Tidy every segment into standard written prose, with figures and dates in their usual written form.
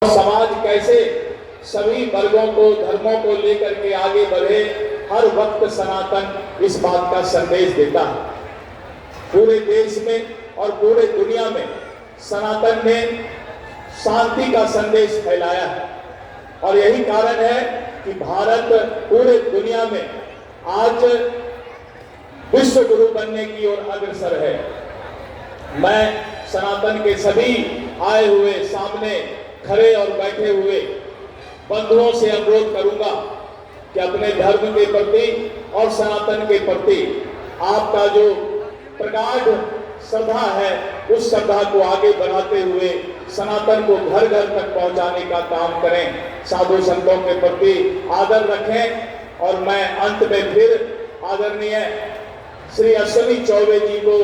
समाज कैसे सभी वर्गों को धर्मों को लेकर के आगे बढ़े, हर वक्त सनातन इस बात का संदेश देता है। पूरे देश में और पूरे दुनिया में सनातन ने शांति का संदेश फैलाया है और यही कारण है कि भारत पूरे दुनिया में आज विश्व गुरु बनने की ओर अग्रसर है। मैं सनातन के सभी आए हुए सामने खड़े और बैठे हुए बंधुओं से अनुरोध करूंगा कि अपने धर्म के प्रति और सनातन के प्रति आपका जो प्रगाढ़ श्रद्धा है उस श्रद्धा को आगे बढ़ाते हुए सनातन को घर घर तक पहुंचाने का काम करें। साधु संतों के प्रति आदर रखें और मैं अंत में फिर आदरणीय श्री अश्विनी चौबे जी को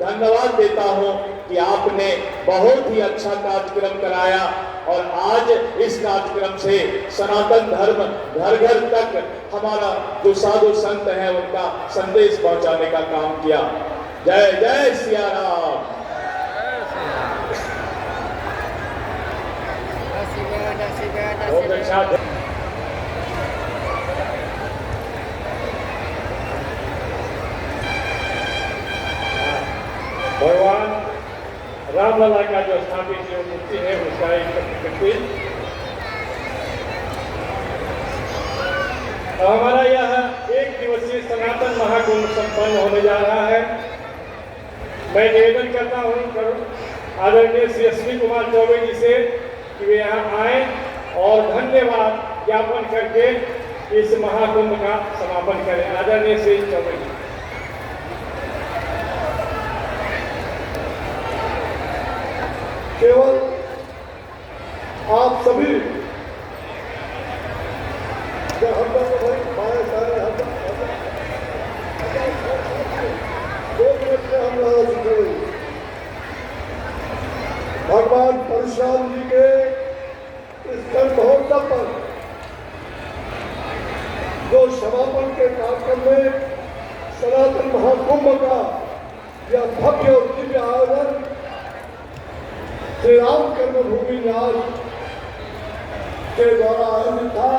धन्यवाद देता हूं कि आपने बहुत ही अच्छा कार्यक्रम कराया और आज इस कार्यक्रम से सनातन धर्म घर घर तक हमारा जो साधु संत है उनका संदेश पहुंचाने का काम किया। जय जय सिया राम। बहुत अच्छा। भगवान रामलला का जो स्थापित जो मूर्ति है उसका एक प्रतिकृति। हमारा यह एक दिवसीय सनातन महाकुंभ संपन्न होने जा रहा है। मैं निवेदन करता हूँ आदरणीय श्री अश्विनी कुमार चौबे जी से कि वे यहाँ आए और धन्यवाद ज्ञापन करके इस महाकुंभ का समापन करें। आदरणीय श्री चौबे जी। केवल आप सभी भगवान परशुराम जी के इस जन्म महोत्सव पर जो समापन के कार्यक्रम में सनातन महाकुंभ का यह भव्य और दिव्य आयोजन श्री राम कर्मभूमि न्यास के द्वारा आयोजित था।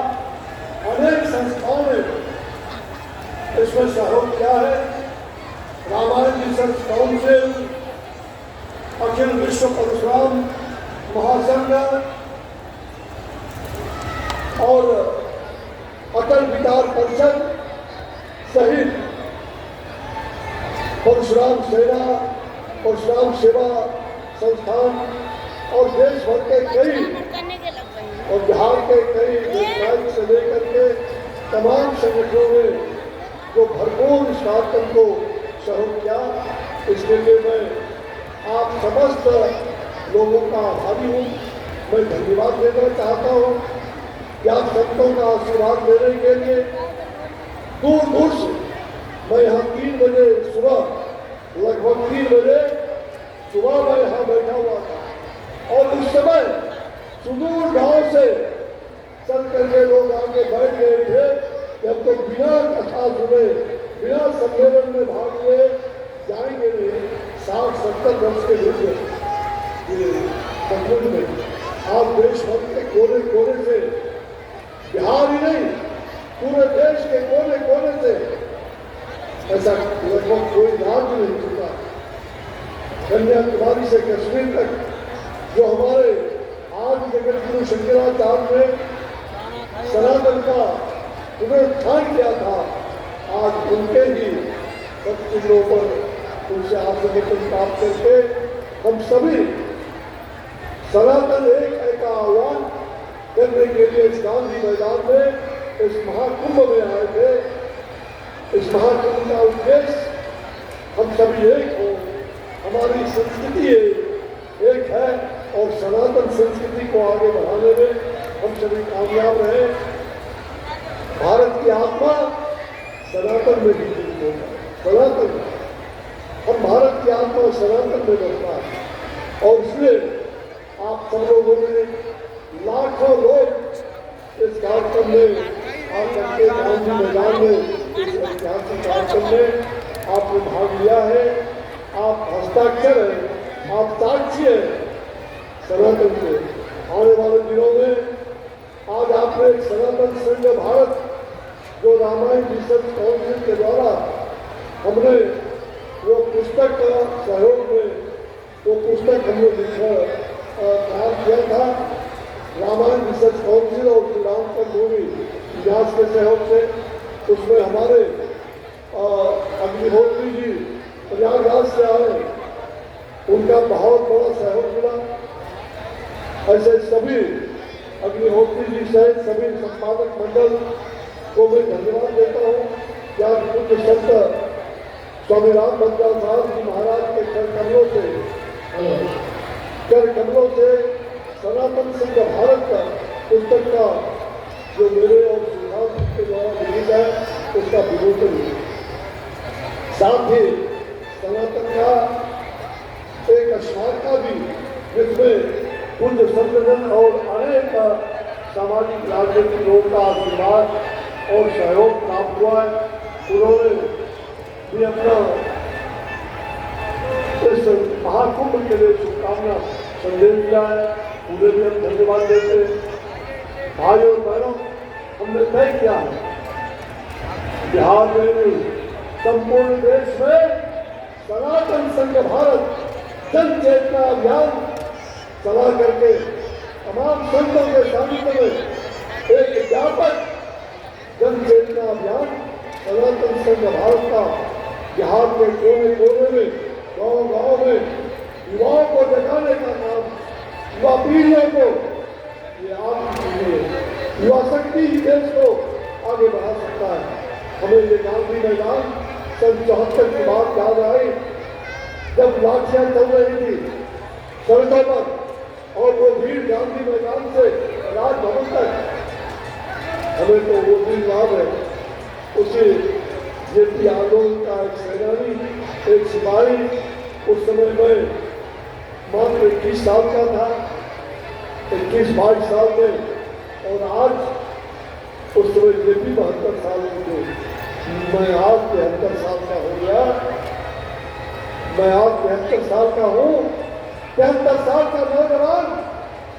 अनेक संस्थाओं ने इसमें सहयोग किया है। रामायण जी संस्थाओं से अखिल विश्व परशुराम महासंघ और अटल विचार परिषद सहित परशुराम सेना, परशुराम सेवा संस्थान और देश भर के कई और बिहार के कई राज्य से लेकर के तमाम संगठनों ने जो भरपूर इस कार्यक्रम को सहयोग किया, इसके लिए मैं आप समस्त लोगों का आभारी हूँ। मैं धन्यवाद देना चाहता हूँ कि आप संतों का आशीर्वाद लेने के लिए दूर दूर से मैं यहाँ 3 बजे सुबह, लगभग 3 बजे सुबह मैं यहाँ बैठा हुआ था और उस समय सुदूर गांव से चल करके लोग आके बैठ गए थे। जब तो बिना कथा सुने, बिना सम्मेलन में भाग लिए जाएंगे नहीं। 60-70 वर्ष के लोग संबंध में आप देश भर के कोने कोने से, बिहार ही नहीं पूरे देश के कोने कोने से, ऐसा लगभग कोई राज्य नहीं चुका। कन्याकुमारी से कश्मीर तक जो हमारे आज जगत गुरु शंकराचार्य ने सनातन का पुनरुत्थान किया था, आज उनके ही सत्चिन्हों पर उनसे आशीर्वाद प्राप्त करके हम सभी सनातन एक है का आह्वान करने के लिए इस गांधी मैदान में इस महाकुंभ में आए थे। इस महाकुंभ का उद्देश्य हम सभी एक हो, हमारी संस्कृति एक है और सनातन संस्कृति को आगे बढ़ाने में हम सभी कामयाब रहे। भारत की आत्मा सनातन में भी जीवित होगा। सनातन हम भारत की आत्मा सनातन में बसता है और इसलिए आप सब लोगों ने लाखों लोग इस कार्यक्रम में आकर के गांधी मैदान में इस ऐतिहासिक कार्यक्रम में आपने भाग लिया है। आप हस्ताक्षर है, आप साक्षी है सनातन के आने वाले दिनों में आज आपने एक सनातन संघ भारत जो रामायण रिसर्च काउंसिल के द्वारा हमने वो पुस्तक का सहयोग में वो पुस्तक हमने तैयार किया था। रामायण रिसर्च काउंसिल और श्री रामचंद्र मूवी व्यास के सहयोग से उसमें हमारे अग्निहोत्री जी प्रयागराज से आए, उनका बहुत बड़ा सहयोग मिला। ऐसे सभी अग्निहोत्री जी सहित सभी संपादक मंडल को मैं धन्यवाद देता हूँ। क्या पूज्य संत स्वामी रामभद्र साहब जी महाराज के कर कमलों से सनातन संघ भारत का पुस्तक का जो मेरे और सिद्धांत के द्वारा लिखित है उसका विमोचन हुआ। साथ ही सनातन का एक स्मारका भी जिसमें पूज्य संतजन और अनेक सामाजिक राजनीतिक लोगों का आशीर्वाद और सहयोग प्राप्त हुआ है। उन्होंने भी अपना इस महाकुंभ के लिए शुभकामना संदेश दिया है, उन्हें भी हम धन्यवाद देते हैं। भाई और बहनों, हमने तय किया है बिहार में भी संपूर्ण देश में सनातन संघ भारत जन चेतना अभियान चला करके तमाम संतों के सानिध्य में एक व्यापक जन चेतना अभियान सनातन संघ भारत का बिहार के कोने कोने में गांव-गांव में युवाओं को दिखाने का काम, युवा पीढ़ियों को ये आप युवा शक्ति देश को आगे बढ़ा सकता है। हमें ये गांधी मैदान सन 74 की बात याद आई जब लाठियां चल रही थी सड़कों पर और वो भीड़ गांधी मैदान से राजभवन तक, हमें तो वो दिन याद है। उसे जेपी आंदोलन का एक सेनानी, एक सिपाही, उस समय में मात्र 21 साल का था, 21-22 साल में, और आज उस समय जेपी 72 साल में थे। मैं आज 73 साल का हो गया, मैं आज 73 साल का हूँ। 73 साल का नौजवान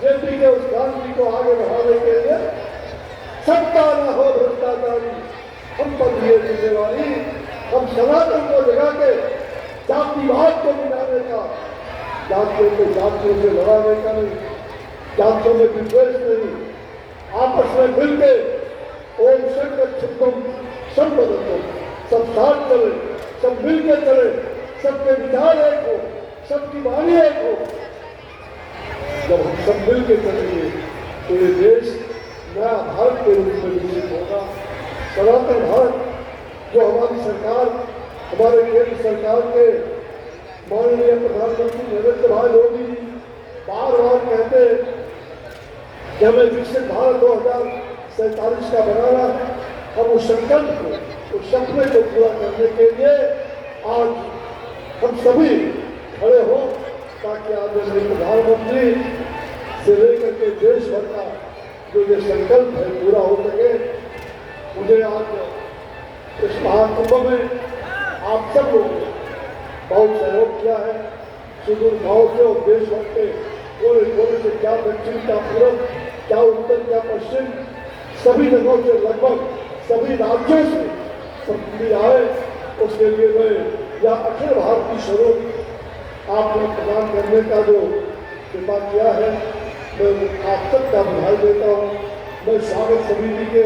जेपी के उस क्रांति को आगे बढ़ाने के लिए सत्ता न हो भ्रष्टाचारी, हम पर दिए जिम्मेवारी, हम सनातन को जगा के जातिवाद को मिटाने का, जातियों को जातियों से लड़ाने का नहीं, जातियों में विद्वेष नहीं, आपस में मिलके ओम शंकर छुट्टम संबंधम, सब साथ चले, सब मिलके चले, सबके विचार एक हो, सबकी वाणी एक हो। जब हम सब मिलके चलेंगे तो ये देश नया भारत के रूप में विकसित होगा। सनातन भारत जो हमारी सरकार, हमारे केंद्र सरकार के माननीय प्रधानमंत्री नरेंद्र भाई मोदी जी बार बार कहते हैं कि हमें विकसित भारत 2047 का बनाना है। हम उस संकल्प को, उस सपने को पूरा करने के लिए आज हम सभी खड़े हों ताकि आज प्रधानमंत्री से लेकर के देश भर का जो ये संकल्प है पूरा हो सके। मुझे आज इस महाकुंभ में आप सब लोगों ने बहुत सहयोग किया है। सुदूर गांव से और देश भर के कोने कोने से, क्या दक्षिण, क्या पूर्व, क्या उत्तर, क्या पश्चिम, सभी जगहों से, लगभग सभी राज्यों से सब आए। उसके लिए मैं यह अखिल भारतीय स्वरूप आपने प्रदान करने का जो कृपा किया है, मैं आप सबका बधाई देता हूँ। मैं स्वागत समिति के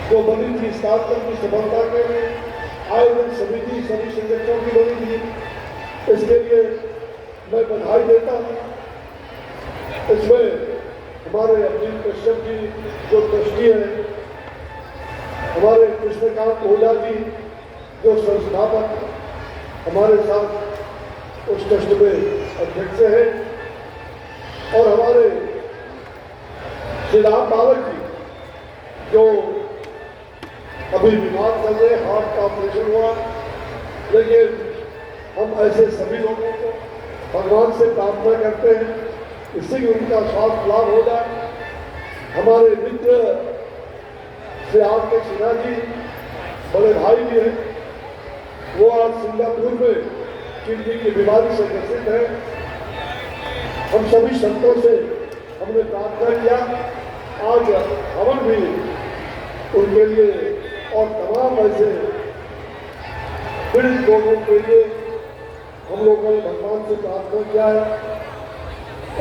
जो बनी थी स्थापना की सफलता के लिए आयोजन समिति सभी संगठनों की बनी थी, इसके लिए मैं बधाई देता हूँ। इसमें हमारे अब्दुल कश्यप जी जो ट्रस्टी हैं, हमारे कृष्णकांत ओझा जी जो संस्थापक हमारे साथ उस ट्रस्ट में अध्यक्ष हैं, और हमारे श्री राम बालक जी जो अभी बीमार चल रहे, हार्ट का ऑपरेशन हुआ, लेकिन हम ऐसे सभी लोगों को भगवान से प्रार्थना करते हैं इससे कि उनका स्वास्थ्य लाभ हो जाए। हमारे मित्र श्री आर के सिन्हा जी बड़े भाई भी हैं, वो आज सिंगापुर में किडनी की बीमारी से ग्रसित है। हम सभी संतों से हमने प्रार्थना किया। आज हवन भी उनके लिए और तमाम ऐसे पीड़ित लोगों के लिए हम लोगों ने भगवान से प्रार्थना किया है,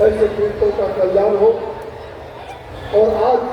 ऐसे पीड़ितों का कल्याण हो। और आज